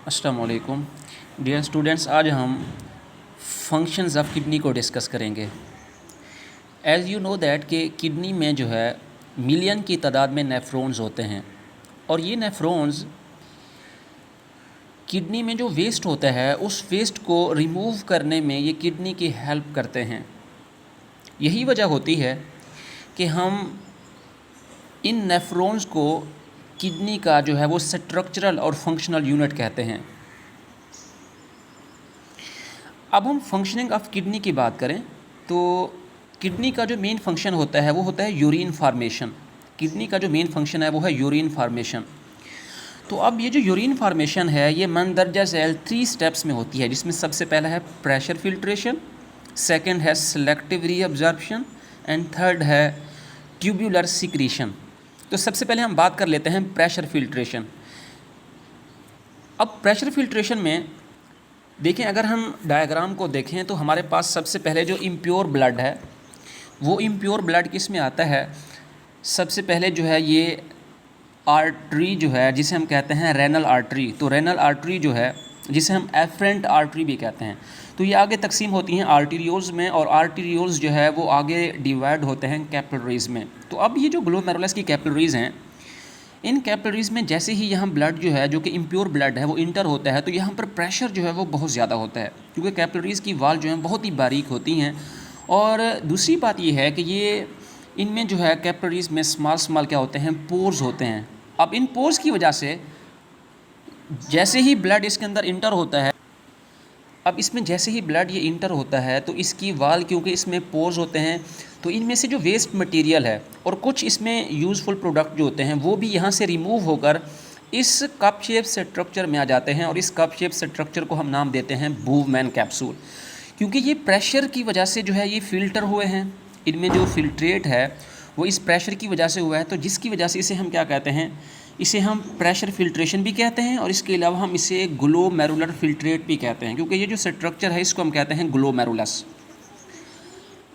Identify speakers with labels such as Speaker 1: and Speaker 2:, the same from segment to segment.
Speaker 1: अस्सलाम वालेकुम dear students. आज हम फंक्शंस ऑफ किडनी को डिस्कस करेंगे। एज़ यू नो दैट कि किडनी में जो है मिलियन की तादाद में नेफ्रॉन्स होते हैं और ये नेफ्रॉन्स किडनी में जो वेस्ट होता है उस वेस्ट को रिमूव करने में ये किडनी की हेल्प करते हैं। यही वजह होती है कि हम इन नेफ्रॉन्स को किडनी का जो है वो स्ट्रक्चरल और फंक्शनल यूनिट कहते हैं। अब हम फंक्शनिंग ऑफ किडनी की बात करें तो किडनी का जो मेन फंक्शन होता है वो होता है यूरिन फार्मेशन। किडनी का जो मेन फंक्शन है वो है यूरिन फार्मेशन। तो अब ये जो यूरिन फार्मेशन है ये मंदरजा झैल 3 स्टेप्स में होती है, जिसमें सबसे पहला है प्रेशर फिल्ट्रेशन, सेकंड है सेलेक्टिव रीअब्जॉर्प्शन एंड थर्ड है ट्यूब्यूलर सिक्रीशन। तो सबसे पहले हम बात कर लेते हैं प्रेशर फिल्ट्रेशन। अब प्रेशर फिल्ट्रेशन में देखें, अगर हम डायग्राम को देखें तो हमारे पास सबसे पहले जो इम्प्योर ब्लड है वो इम्प्योर ब्लड किस में आता है। सबसे पहले जो है ये आर्टरी जो है जिसे हम कहते हैं रेनल आर्टरी, तो रेनल आर्टरी जो है जिसे हम एफरेंट आर्टरी भी कहते हैं, तो ये आगे तकसीम होती हैं आर्टीरियोल्स में और आर्टीरियोल्स जो है वो आगे डिवाइड होते हैं कैपिलरीज़ में। तो अब ये जो ग्लोमेरुलस की कैपिलरीज़ हैं, इन कैपिलरीज़ में जैसे ही यहाँ ब्लड जो है जो कि इम्प्योर ब्लड है वो इंटर होता है तो यहाँ पर प्रेशर जो है वो बहुत ज़्यादा होता है, क्योंकि कैपिलरीज़ की वाल जो हैं बहुत ही बारीक होती हैं। और दूसरी बात ये है कि ये इनमें जो है कैपिलरीज़ में स्मॉल क्या होते हैं, पोर्स होते हैं। अब इन पोर्स की वजह से जैसे ही ब्लड इसके अंदर इंटर होता है, अब इसमें जैसे ही ब्लड ये इंटर होता है तो इसकी वाल, क्योंकि इसमें पोर्स होते हैं, तो इनमें से जो वेस्ट मटेरियल है और कुछ इसमें यूज़फुल प्रोडक्ट जो होते हैं वो भी यहाँ से रिमूव होकर इस कप शेप स्ट्रक्चर में आ जाते हैं। और इस कप शेप स्ट्रक्चर को हम नाम देते हैं बूवमैन कैप्सूल, क्योंकि ये प्रेशर की वजह से जो है ये फ़िल्टर हुए हैं। इनमें जो फिल्ट्रेट है वो इस प्रेशर की वजह से हुआ है, तो जिसकी वजह से इसे हम क्या कहते हैं, इसे हम प्रेशर फिल्ट्रेशन भी कहते हैं और इसके अलावा हम इसे ग्लोमेरुलर फिल्ट्रेट भी कहते हैं, क्योंकि ये जो स्ट्रक्चर है इसको हम कहते हैं ग्लोमेरुलस।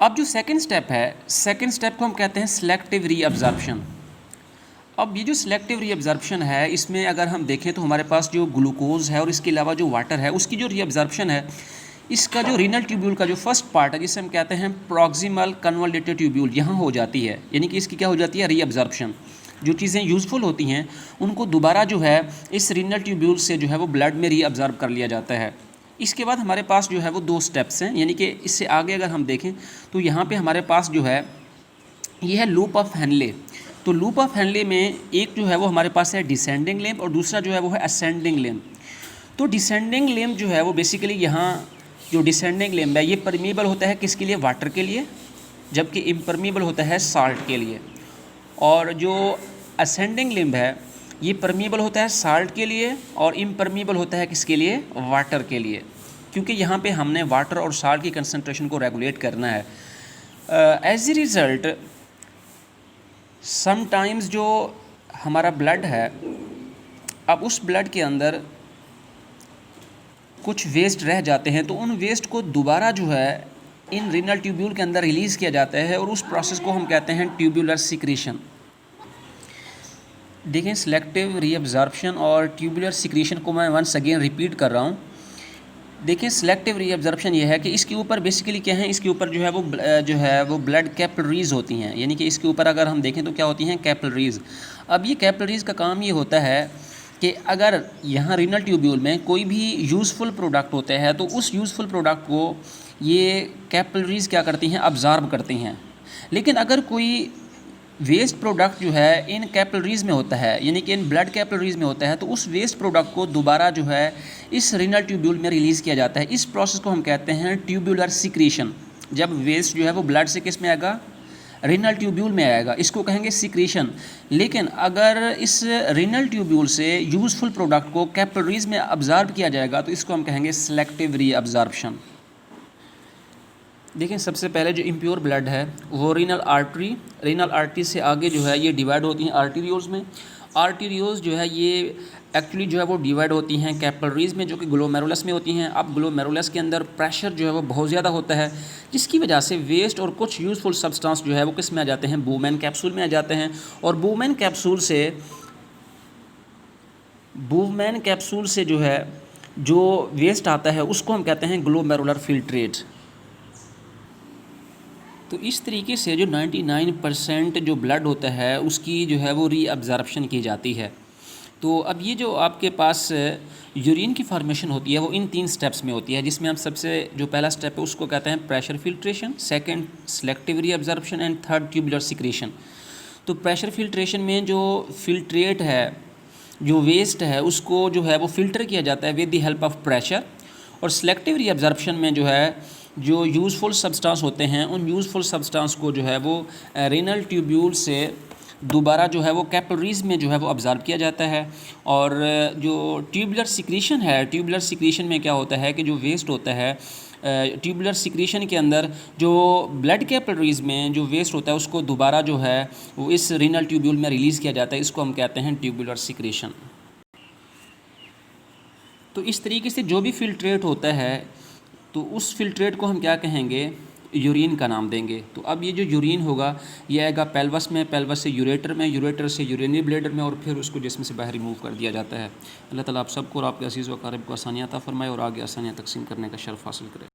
Speaker 1: अब जो सेकंड स्टेप है, सेकंड स्टेप को हम कहते हैं सिलेक्टिव रीअब्जॉर्प्शन। अब ये जो सिलेक्टिव रीअब्जॉर्प्शन है इसमें अगर हम देखें तो हमारे पास जो ग्लूकोज है और इसके अलावा जो वाटर है उसकी जो रीअब्जॉर्प्शन है, इसका जो रीनल ट्यूब्यूल का जो फर्स्ट पार्ट है जिसे हम कहते हैं प्रॉक्सिमल कन्वोल्यूटेड ट्यूब्यूल, यहाँ हो जाती है, यानी कि इसकी क्या हो जाती है, रीअब्जॉर्प्शन। जो चीज़ें यूज़फुल होती हैं उनको दोबारा जो है इस रीनल ट्यूब्यूल से जो है वो ब्लड में रीअब्जॉर्ब कर लिया जाता है। इसके बाद हमारे पास जो है वो 2 स्टेप्स हैं, यानी कि इससे आगे अगर हम देखें तो यहाँ पे हमारे पास जो है ये है लूप ऑफ हेनले। तो लूप ऑफ हेनले में एक जो है वो हमारे पास है डिसेंडिंग लिम्ब और दूसरा जो है वो है असेंडिंग लिम्ब। तो डिसेंडिंग लिम्ब जो है वो बेसिकली यहाँ जो डिसेंडिंग लिम्ब है ये परमीबल होता है किसके लिए, वाटर के लिए, जबकि इम्परमीबल होता है साल्ट के लिए। और जो असेंडिंग लिम्ब है ये परमीबल होता है साल्ट के लिए और इम्परमीबल होता है किसके लिए, वाटर के लिए, क्योंकि यहाँ पे हमने वाटर और साल्ट की कंसंट्रेशन को रेगुलेट करना है। एज ए रिज़ल्ट समटाइम्स जो हमारा ब्लड है, अब उस ब्लड के अंदर कुछ वेस्ट रह जाते हैं तो उन वेस्ट को दोबारा जो है इन रीनल ट्यूब्यूल के अंदर रिलीज़ किया जाता है और उस प्रोसेस को हम कहते हैं ट्यूब्यूलर सिक्रीशन। देखें, सिलेक्टिव रीअब्जॉर्प्शन और ट्यूब्यूलर सिक्रीशन को मैं वंस अगेन रिपीट कर रहा हूँ। देखें, सिलेक्टिव रीअब्जॉर्प्शन ये है कि इसके ऊपर बेसिकली क्या है, इसके ऊपर जो है वो ब्लड कैपिलरीज़ होती हैं, यानी कि इसके ऊपर अगर हम देखें तो क्या होती हैं, कैपिलरीज़। अब ये कैपिलरीज़ का काम ये होता है कि अगर यहाँ रीनल ट्यूब्यूल में कोई भी यूज़फुल प्रोडक्ट होते हैं तो उस यूज़फुल प्रोडक्ट को ये कैपिलरीज़ क्या करती हैं, अब्ज़ॉर्ब करती हैं। लेकिन अगर कोई वेस्ट प्रोडक्ट जो है इन कैपिलरीज़ में होता है, यानी कि इन ब्लड कैपिलरीज़ में होता है, तो उस वेस्ट प्रोडक्ट को दोबारा जो है इस रीनल ट्यूब्यूल में रिलीज़ किया जाता है। इस प्रोसेस को हम कहते हैं ट्यूब्यूलर सिक्रीशन। जब वेस्ट जो है वो ब्लड से किस में आएगा, रीनल ट्यूब्यूल में आएगा, इसको कहेंगे सिक्रीशन। लेकिन अगर इस रीनल ट्यूब्यूल से यूज़फुल प्रोडक्ट को कैपिलरीज़ में अब्ज़ॉर्ब किया जाएगा तो इसको हम कहेंगे सिलेक्टिव रीअब्जॉर्प्शन। देखें, सबसे पहले जो इम्प्योर ब्लड है वो रीनल आर्टरी से आगे जो है ये डिवाइड होती हैं आर्टीरियोल्स में। आर्टीरियोल्स जो है ये एक्चुअली जो है वो डिवाइड होती हैं कैपिलरीज़ में, जो कि ग्लोमेरुलस में होती हैं। अब ग्लोमेरुलस के अंदर प्रेशर जो है वो बहुत ज़्यादा होता है, जिसकी वजह से वेस्ट और कुछ यूज़फुल सब्सटेंस जो है वो किस में आ जाते हैं, बूवमैन कैप्सूल में आ जाते हैं। और बूवमैन कैप्सूल से बूवमैन कैप्सूल से जो है जो वेस्ट आता है उसको हम कहते हैं ग्लोमेरुलर फिल्ट्रेट। तो इस तरीके से जो 99% जो ब्लड होता है उसकी जो है वो रीअब्जॉर्प्शन की जाती है। तो अब ये जो आपके पास यूरिन की फॉर्मेशन होती है वो इन 3 स्टेप्स में होती है, जिसमें हम सबसे जो पहला स्टेप है उसको कहते हैं pressure filtration, second selective reabsorption and third tubular secretion. तो प्रेशर फिल्ट्रेशन में जो फिल्ट्रेट है, जो वेस्ट है, उसको जो है वो फ़िल्टर किया जाता है with the help of pressure. और सेलेक्टिव रीअब्जॉर्प्शन में जो है जो यूज़फुल सब्सटेंस होते हैं उन यूज़फुल सब्सटेंस को जो है वो रेनल ट्यूब्यूल से दोबारा जो है वो कैपिलरीज़ में जो है वो ऑब्ज़र्व किया जाता है। और जो ट्यूबुलर सिक्रीशन है, ट्यूबुलर सिक्रीशन में क्या होता है कि जो वेस्ट होता है ट्यूबुलर सिक्रीशन के अंदर जो ब्लड कैपिलरीज़ में जो वेस्ट होता है उसको दोबारा जो है वो इस रीनल ट्यूब्यूल में रिलीज़ किया जाता है। इसको हम कहते हैं ट्यूबुलर सिक्रीशन। तो इस तरीके से जो भी फिल्ट्रेट होता है तो उस फिल्ट्रेट को हम क्या कहेंगे, यूरिन का नाम देंगे। तो अब ये जो यूरिन होगा ये आएगा पेल्वस में, पेल्वस से यूरेटर में, यूरेटर से यूरिनरी ब्लैडर में, और फिर उसको जिस्म से बाहर रिमूव कर दिया जाता है। अल्लाह ताला आप सबको और आपके अज़ीज़ व अक़ारिब को आसानियाँ अता फ़रमाए और आगे आसानियाँ तक़सीम करने का शर्फ़ हासिल करे।